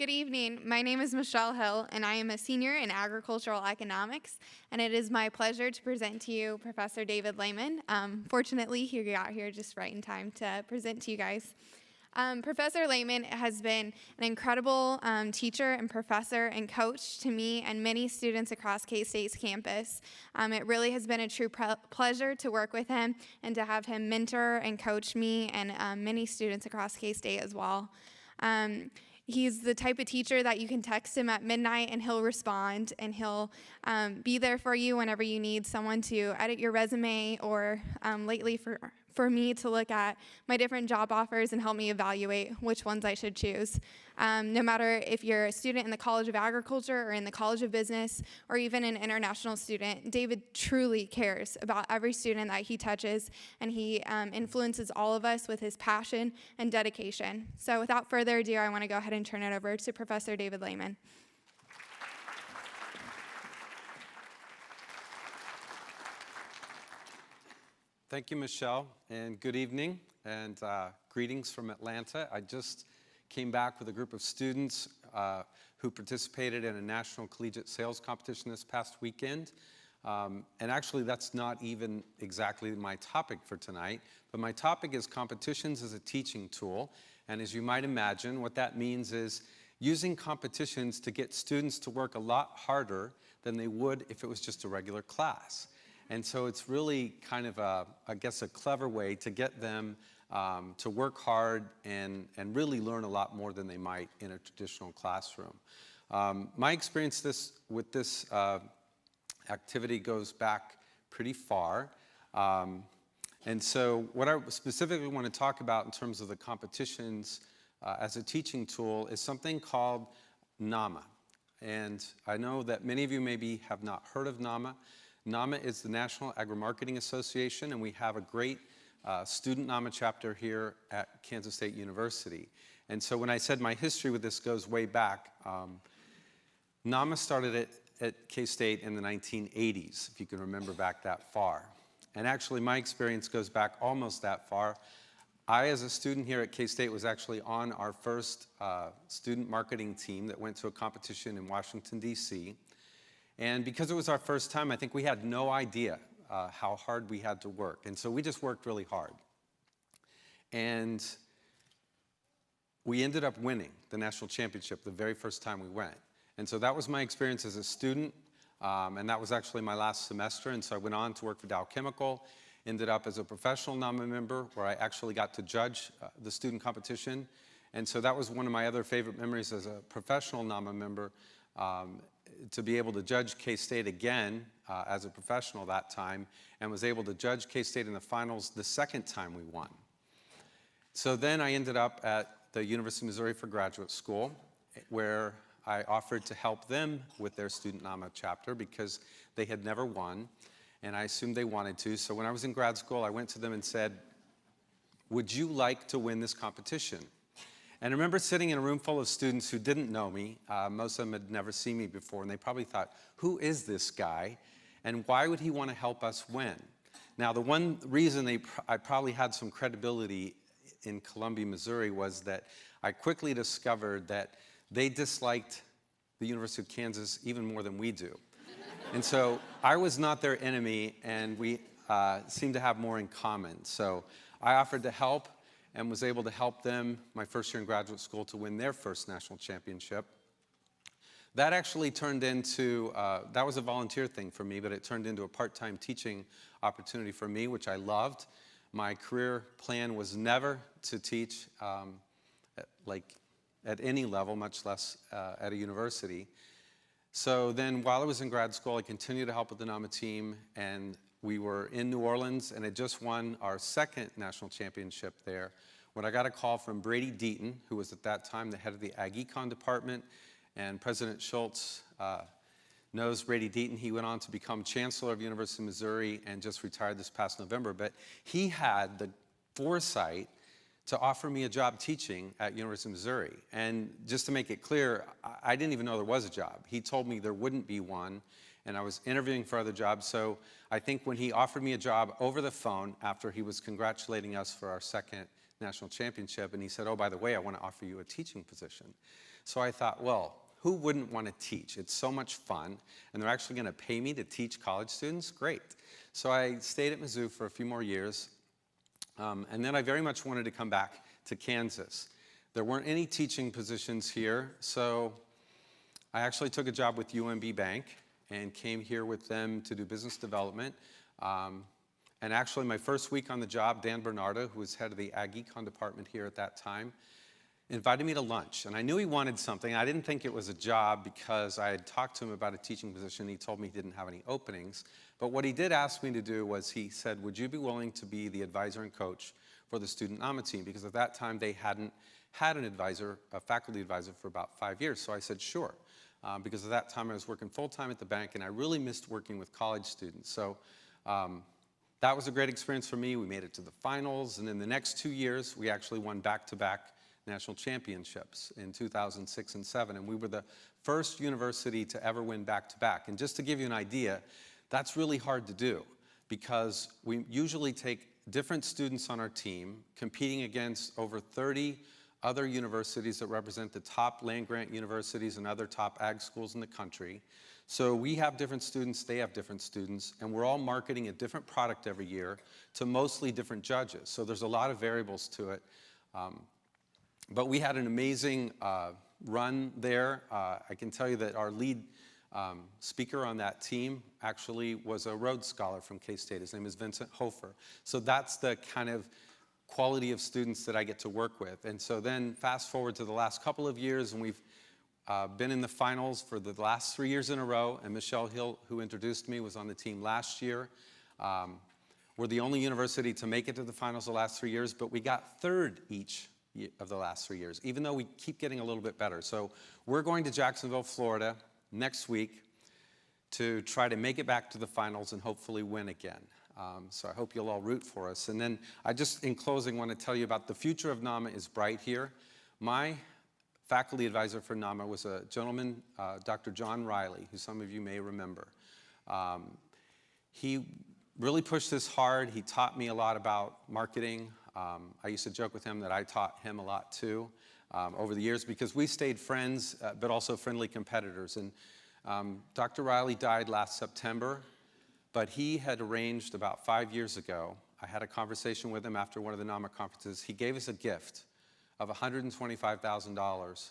Good evening. My name is Michelle Hill, and I am a senior in agricultural economics, and it is my pleasure to present to you Professor David Lehman. Fortunately, he got here just right in time to present to you guys. Professor Lehman has been an incredible teacher and professor and coach to me and many students across K-State's campus. It really has been a true pleasure to work with him and to have him mentor and coach me and many students across K-State as well. He's the type of teacher that you can text him at midnight and he'll respond, and he'll be there for you whenever you need someone to edit your resume, or lately for me to look at my different job offers and help me evaluate which ones I should choose. No matter if you're a student in the College of Agriculture or in the College of Business or even an international student, David truly cares about every student that he touches, and he influences all of us with his passion and dedication. So without further ado, I want to go ahead and turn it over to Professor David Lehman. Thank you, Michelle, and good evening, and greetings from Atlanta. I just came back with a group of students who participated in a national collegiate sales competition this past weekend. And actually, that's not even exactly my topic for tonight, but my topic is competitions as a teaching tool. And as you might imagine, what that means is using competitions to get students to work a lot harder than they would if it was just a regular class. And so it's really kind of, I guess, a clever way to get them to work hard and really learn a lot more than they might in a traditional classroom. My experience with this activity goes back pretty far. And so what I specifically want to talk about in terms of the competitions as a teaching tool is something called NAMA. And I know that many of you maybe have not heard of NAMA. NAMA is the National Agri-Marketing Association, and we have a great student NAMA chapter here at Kansas State University. And so when I said my history with this goes way back, NAMA started at K-State in the 1980s, if you can remember back that far. And actually my experience goes back almost that far. I, as a student here at K-State, was actually on our first student marketing team that went to a competition in Washington, D.C., and because it was our first time, I think we had no idea how hard we had to work. And so we just worked really hard. And we ended up winning the national championship the very first time we went. And so that was my experience as a student. And that was actually my last semester. And so I went on to work for Dow Chemical, ended up as a professional NAMA member where I actually got to judge the student competition. And so that was one of my other favorite memories as a professional NAMA member, to be able to judge K-State again as a professional that time, and was able to judge K-State in the finals the second time we won. So then I ended up at the University of Missouri for graduate school, where I offered to help them with their student NAMA chapter because they had never won, and I assumed they wanted to. So when I was in grad school, I went to them and said, "Would you like to win this competition?" And I remember sitting in a room full of students who didn't know me. Most of them had never seen me before, and they probably thought, who is this guy, and why would he want to help us win? Now, the one reason I probably had some credibility in Columbia, Missouri, was that I quickly discovered that they disliked the University of Kansas even more than we do. And so I was not their enemy, and we seemed to have more in common. So I offered to help, and was able to help them my first year in graduate school to win their first national championship. That actually turned into, that was a volunteer thing for me, but it turned into a part-time teaching opportunity for me, which I loved. My career plan was never to teach at any level, much less at a university. So then while I was in grad school, I continued to help with the NAMA team, and we were in New Orleans and had just won our second national championship there when I got a call from Brady Deaton, who was at that time the head of the Ag Econ department. And President Schultz knows Brady Deaton. He went on to become chancellor of University of Missouri and just retired this past November. But he had the foresight to offer me a job teaching at University of Missouri. And just to make it clear, I didn't even know there was a job. He told me there wouldn't be one, and I was interviewing for other jobs. So I think when he offered me a job over the phone after he was congratulating us for our second national championship, and he said, oh, by the way, I want to offer you a teaching position. So I thought, well, who wouldn't want to teach? It's so much fun, and they're actually going to pay me to teach college students? Great. So I stayed at Mizzou for a few more years, and then I very much wanted to come back to Kansas. There weren't any teaching positions here, so I actually took a job with UMB Bank and came here with them to do business development. And actually, my first week on the job, Dan Bernardo, who was head of the Ag Econ department here at that time, invited me to lunch. And I knew he wanted something. I didn't think it was a job because I had talked to him about a teaching position. He told me he didn't have any openings. But what he did ask me to do was he said, would you be willing to be the advisor and coach for the student NAMA team? Because at that time, they hadn't had an advisor, a faculty advisor, for about 5 years. So I said, sure. Because at that time, I was working full-time at the bank, and I really missed working with college students. So that was a great experience for me. We made it to the finals, and in the next 2 years, we actually won back-to-back national championships in 2006 and 2007, and we were the first university to ever win back-to-back. And just to give you an idea, that's really hard to do because we usually take different students on our team competing against over 30 other universities that represent the top land-grant universities and other top ag schools in the country. So we have different students, they have different students, and we're all marketing a different product every year to mostly different judges. So there's a lot of variables to it. But we had an amazing run there. I can tell you that our lead speaker on that team actually was a Rhodes Scholar from K-State. His name is Vincent Hofer. So that's the kind of quality of students that I get to work with. And so then fast forward to the last couple of years, and we've been in the finals for the last 3 years in a row, and Michelle Hill, who introduced me, was on the team last year. We're the only university to make it to the finals the last 3 years, but we got third each of the last 3 years, even though we keep getting a little bit better. So we're going to Jacksonville, Florida next week to try to make it back to the finals and hopefully win again. So I hope you'll all root for us. And then I just, in closing, want to tell you about the future of NAMA is bright here. My faculty advisor for NAMA was a gentleman, Dr. John Riley, who some of you may remember. He really pushed this hard. He taught me a lot about marketing. I used to joke with him that I taught him a lot too over the years because we stayed friends, but also friendly competitors. And Dr. Riley died last September, but he had arranged about 5 years ago. I had a conversation with him after one of the NAMA conferences. He gave us a gift of $125,000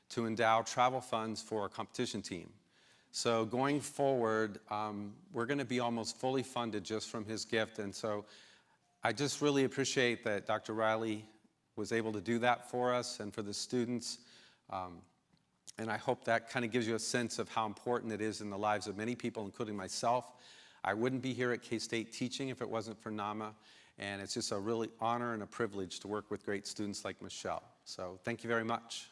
to endow travel funds for a competition team. So going forward, we're going to be almost fully funded just from his gift. And so I just really appreciate that Dr. Riley was able to do that for us and for the students. And I hope that kind of gives you a sense of how important it is in the lives of many people, including myself. I wouldn't be here at K-State teaching if it wasn't for NAMA. And it's just a really honor and a privilege to work with great students like Michelle. So thank you very much.